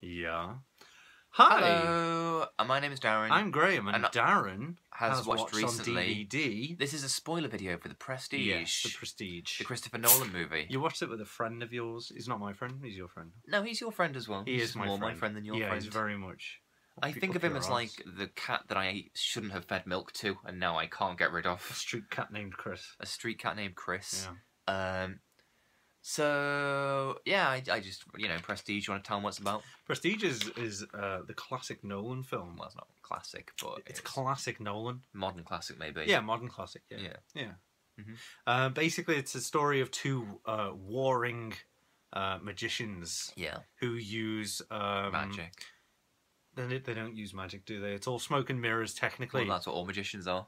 Yeah. Hi. Hello, my name is Darren. I'm Graham, and Darren has watched recently on DVD. This is a spoiler video for The Prestige. Yes, The Prestige. The Christopher Nolan movie. You watched it with a friend of yours. He's not my friend, he's your friend. No, he's your friend as well. He is more my friend than your friend. Yeah, he's very much. I think of him as like the cat that I shouldn't have fed milk to, and now I can't get rid of. A street cat named Chris. A street cat named Chris. Yeah. So yeah, I just Prestige. You want to tell him what it's about? Prestige is the classic Nolan film. Well, it's not classic, but it's classic Nolan. Modern classic, maybe. Yeah, modern classic. Yeah. Mm-hmm. Basically, it's a story of two warring magicians. Yeah. Who use magic. They don't use magic, do they? It's all smoke and mirrors, technically. Well, that's what all magicians are.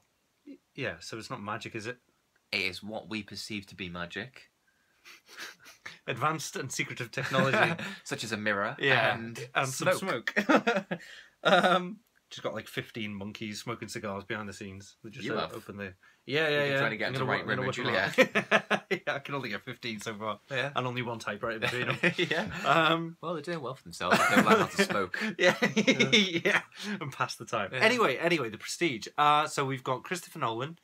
Yeah, so it's not magic, is it? It is what we perceive to be magic. Advanced and secretive technology. Such as a mirror and smoke. Some smoke. Just got like 15 monkeys smoking cigars behind the scenes. They just open the... Yeah. You're trying to get into right Romeo and Juliet. Yeah, I can only get 15 so far. Yeah. And only one typewriter between them. Yeah. Well, they're doing well for themselves. They don't learn how to smoke. Yeah. Yeah. And pass the time. Yeah. Anyway, The Prestige. So we've got Christopher Nolan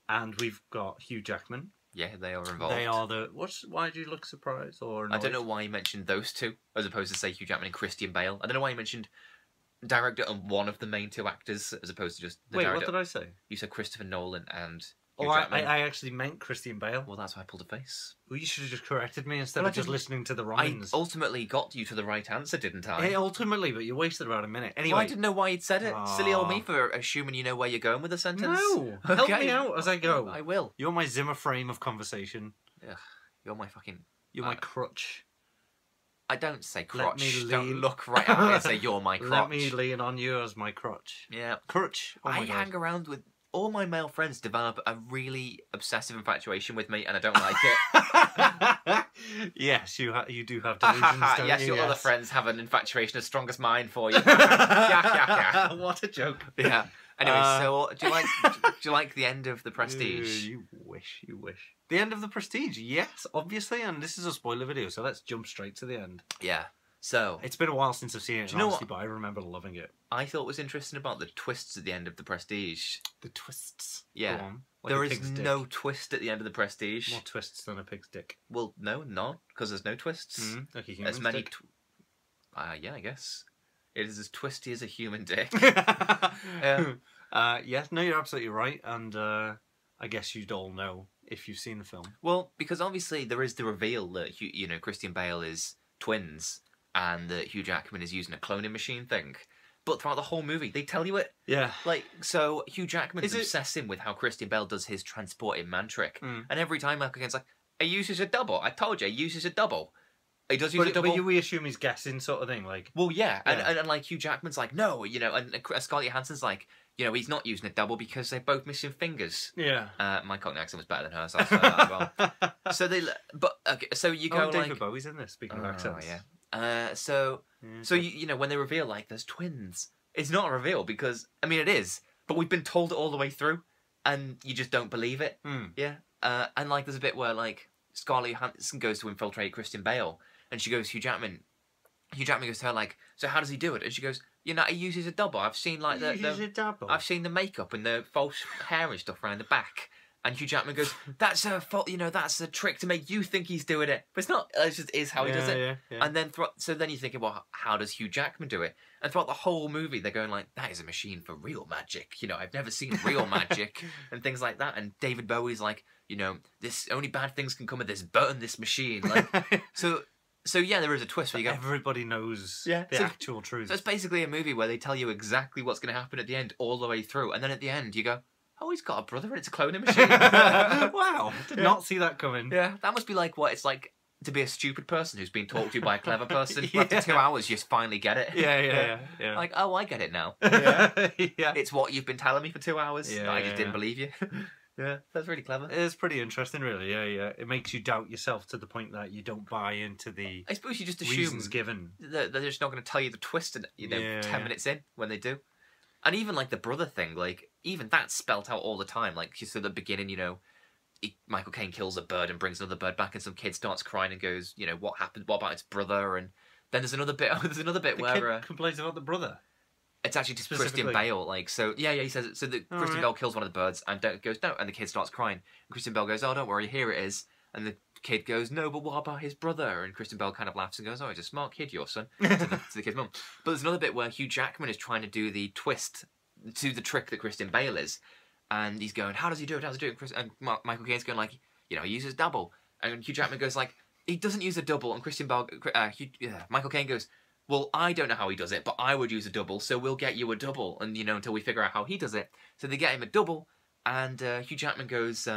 and we've got Hugh Jackman. Yeah, they are involved. They are the... Why do you look surprised or annoyed? I don't know why you mentioned those two, as opposed to, say, Hugh Jackman and Christian Bale. I don't know why you mentioned director and one of the main two actors, as opposed to just the director. Wait, what did I say? You said Christopher Nolan and Hugh Oh, Jackman. I actually meant Christian Bale. Well, that's why I pulled a face. Well, you should have just corrected me instead of just listening to the wrong ones. I ultimately got you to the right answer, didn't I? Hey, ultimately, but you wasted about a minute. Anyway, well, I didn't know why you'd said it. Silly old me for assuming you know where you're going with the sentence. No, help me out as I go. I will. You're my Zimmer frame of conversation. Ugh, you're my fucking... You're my crutch. I don't say crotch. Let me lean. Don't look right at me and say you're my crotch. Let me lean on you as my crutch. Yeah. Crutch. Oh I hang around with... All my male friends develop a really obsessive infatuation with me, and I don't like it. Yes, you do have delusions, don't yes, you? Your other friends have an infatuation as strong as mine for you. What a joke. Yeah. Anyway, so do you like the end of The Prestige? You wish. The end of The Prestige, yes, obviously, and this is a spoiler video, so let's jump straight to the end. Yeah. So it's been a while since I've seen it, honestly, but I remember loving it. I thought was interesting about the twists at the end of The Prestige. The twists? Yeah. Go on. Like there is no twist at the end of The Prestige. More twists than a pig's dick. Well, no, not, because there's no twists. Like a human's as many dick? Yeah, I guess. It is as twisty as a human dick. Yes, no, you're absolutely right, and I guess you'd all know if you've seen the film. Well, because obviously there is the reveal that Christian Bale is twins, and that Hugh Jackman is using a cloning machine thing. But throughout the whole movie, they tell you it. Yeah. Like, so Hugh Jackman's obsessing with how Christian Bale does his transporting man trick. And every time Michael Caine's like, he uses a double. I told you, he uses a double. He does use a double. But we assume he's guessing sort of thing, like... Well, yeah. And like, Hugh Jackman's like, no, and Scarlett Johansson's like, he's not using a double because they're both missing fingers. Yeah. My Cockney accent was better than hers, so I'll say that as well. So so you go David Bowie's in this, speaking of accents. Yeah. So when they reveal, like, there's twins, it's not a reveal because, I mean, it is, but we've been told it all the way through, and you just don't believe it. Yeah. And, like, there's a bit where, like, Scarlett Johansson goes to infiltrate Christian Bale, and she goes, Hugh Jackman goes to her, like, so how does he do it? And she goes, he uses a double. I've seen, like, I've seen the makeup and the false hair and stuff around the back. And Hugh Jackman goes, that's a trick to make you think he's doing it. But it's not, it just is how he does it. Yeah. And then, so then you're thinking, well, how does Hugh Jackman do it? And throughout the whole movie, they're going like, that is a machine for real magic. I've never seen real magic and things like that. And David Bowie's like, this only bad things can come of this, burn this machine. Like, so yeah, there is a twist where you go, everybody knows the actual truth. So it's basically a movie where they tell you exactly what's going to happen at the end all the way through. And then at the end, you go, oh, he's got a brother and it's a cloning machine. Wow. Did not see that coming. Yeah. That must be like what it's like to be a stupid person who's been talked to by a clever person. After 2 hours, you just finally get it. Yeah. Like, oh, I get it now. Yeah. It's what you've been telling me for 2 hours. Yeah, I just didn't believe you. Yeah, that's really clever. It's pretty interesting, really. Yeah. It makes you doubt yourself to the point that you don't buy into the I suppose you just assume reasons given. They're just not going to tell you the twist, 10 minutes in when they do. And even, like, the brother thing, like, even that's spelt out all the time. Like, just at the beginning, Michael Caine kills a bird and brings another bird back, and some kid starts crying and goes, what happened? What about its brother? And Then there's another bit. There's another bit The where kid complains about the brother. it's actually just Christian Bale. Like, so yeah, he says it. So Christian Bale kills one of the birds and goes no, and the kid starts crying. And Christian Bale goes, "Oh, don't worry, here it is." And the kid goes, "No, but what about his brother?" And Christian Bale kind of laughs and goes, "Oh, he's a smart kid, your son," to the kid's mum. But there's another bit where Hugh Jackman is trying to do the twist to the trick that Christian Bale is, and he's going, "How does he do it? How does he do it?" And Michael Caine's going like, "You know, he uses double," and Hugh Jackman goes like, "He doesn't use a double," and Michael Caine goes, "Well, I don't know how he does it, but I would use a double, so we'll get you a double, and until we figure out how he does it." So they get him a double, and Hugh Jackman goes,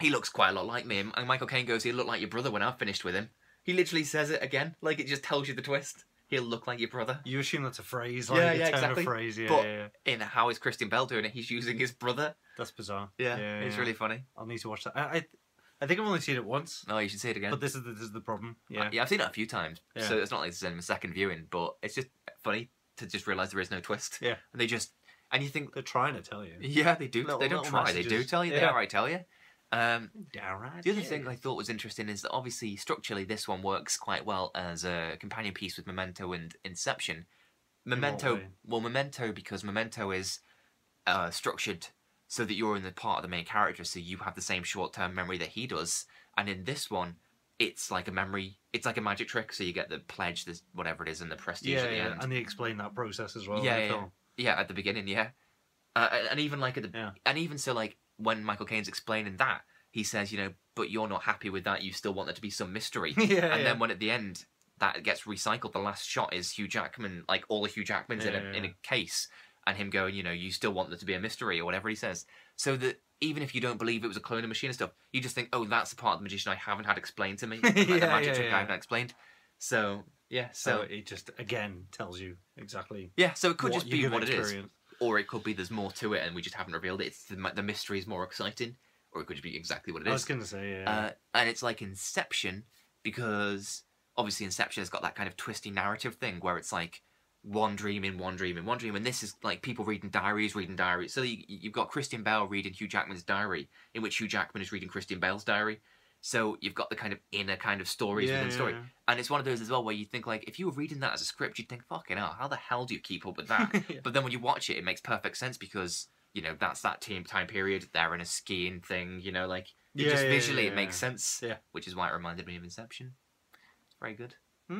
"He looks quite a lot like me," and Michael Caine goes, "He'll look like your brother when I've finished with him." He literally says it again, like it just tells you the twist. He'll look like your brother. You assume that's a phrase, like a turn of phrase, but in how is Christian Bale doing it? He's using his brother. That's bizarre. Yeah, it's really funny. I'll need to watch that. I think I've only seen it once. Oh, you should see it again. But this is the problem. Yeah, I've seen it a few times, so it's not like this is a second viewing. But it's just funny to just realise there is no twist. Yeah, and you think they're trying to tell you. Yeah, they do. They don't try. Messages. They do tell you. They outright tell you. The other thing I thought was interesting is that obviously structurally this one works quite well as a companion piece with Memento and Inception. Memento because Memento is structured so that you're in the part of the main character, so you have the same short-term memory that he does. And in this one, it's like a memory. It's like a magic trick. So you get the pledge, this whatever it is, and the prestige at the end. And they explain that process as well. Yeah, at the beginning, and even like and even so, like when Michael Caine's explaining that, he says, but you're not happy with that. You still want there to be some mystery. Then when at the end that gets recycled, the last shot is Hugh Jackman, like all of Hugh Jackman's in a case. And him going, you still want there to be a mystery or whatever he says. So that even if you don't believe it was a cloning machine and stuff, you just think, oh, that's the part of the magician I haven't had explained to me. Like the magic trick I haven't explained. So, so it just, again, tells you exactly so it could just be what it is. Or it could be there's more to it and we just haven't revealed it. It's the mystery is more exciting. Or it could just be exactly what it is. I was going to say, and it's like Inception, because obviously Inception has got that kind of twisty narrative thing where it's like, one dream in one dream in one dream, and this is like people reading diaries. So you've got Christian Bale reading Hugh Jackman's diary, in which Hugh Jackman is reading Christian Bale's diary. So you've got the kind of inner kind of stories within story, and it's one of those as well where you think like if you were reading that as a script, you'd think fucking hell, how the hell do you keep up with that? But then when you watch it, it makes perfect sense because that's that time period. They're in a skiing thing, like visually it makes sense. Yeah, which is why it reminded me of Inception. It's very good. I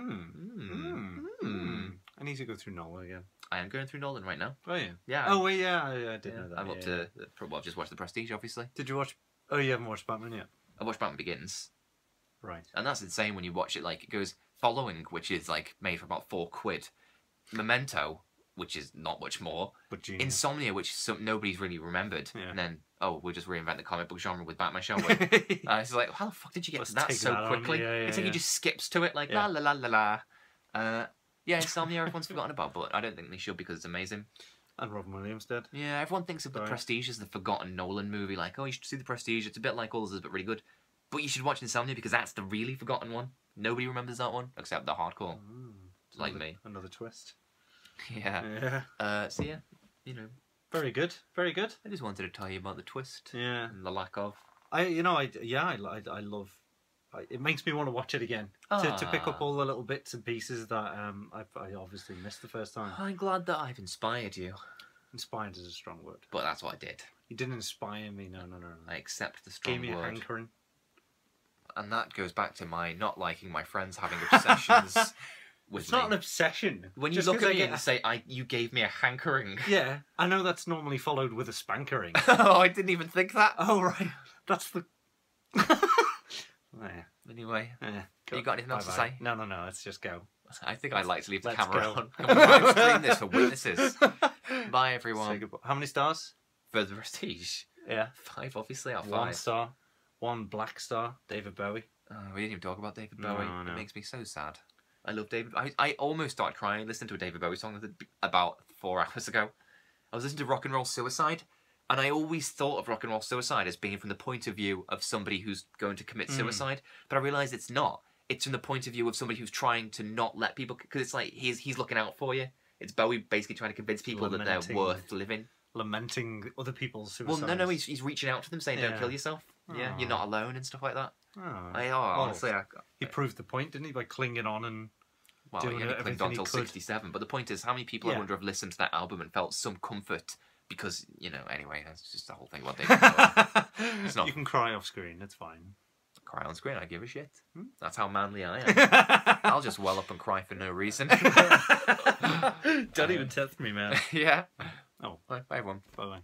need to go through Nolan again. I am going through Nolan right now. Oh, yeah? Yeah. Oh, well, yeah, I did know that. I'm up to... Well, I've just watched The Prestige, obviously. Did you watch... Oh, you haven't watched Batman yet? I watched Batman Begins. Right. And that's insane when you watch it. Like, it goes Following, which is, like, made for about £4. Memento, which is not much more. But genius. Insomnia, which nobody's really remembered. Yeah. And then, we'll just reinvent the comic book genre with Batman, shall we? It's like, how the fuck did you get to that so quickly? It's like he just skips to it, like, la la la la la. Insomnia everyone's forgotten about, but I don't think they should because it's amazing. And Robin Williams did. Yeah, everyone thinks of The Prestige as the forgotten Nolan movie. Like, oh, you should see The Prestige. It's a bit like all others, but really good. But you should watch Insomnia because that's the really forgotten one. Nobody remembers that one except the hardcore. Like me. Another twist. Yeah. So yeah, Very good. Very good. I just wanted to tell you about the twist. Yeah. And the lack of. I love. It makes me want to watch it again to pick up all the little bits and pieces that I obviously missed the first time. I'm glad that I've inspired you. Inspired is a strong word, but that's what I did. You didn't inspire me. No. I accept the strong word. Gave me a hankering, and that goes back to my not liking my friends having obsessions. It's not an obsession. When you look at me and say, you gave me a hankering. Yeah, I know that's normally followed with a spankering. Oh, I didn't even think that. Oh, right. That's the... Anyway, you got anything else to say? No, let's just go. I think I'd like to leave the camera on. Can we live stream this for witnesses? Bye, everyone. How many stars? For The Prestige? Yeah. 5, obviously. 1 star. 1 black star. David Bowie. We didn't even talk about David Bowie. No. It makes me so sad. I love David. I almost started crying listening to a David Bowie song about 4 hours ago. I was listening to Rock and Roll Suicide, and I always thought of Rock and Roll Suicide as being from the point of view of somebody who's going to commit suicide, but I realised it's not. It's from the point of view of somebody who's trying to not let people... Because it's like, he's looking out for you. It's Bowie basically trying to convince people that they're worth living. Lamenting other people's suicides. Well, no, he's reaching out to them saying, don't kill yourself. Yeah, you're not alone and stuff like that. Honestly, he proved the point, didn't he, by clinging on and... Well, he only clinged on until 67. But the point is, how many people I wonder have listened to that album and felt some comfort because, you know, anyway, that's just the whole thing. What they it's not... You can cry off screen, it's fine. Cry on screen, I give a shit. That's how manly I am. I'll just well up and cry for no reason. Don't even test me, man. Yeah. Oh. Bye, everyone. Bye-bye.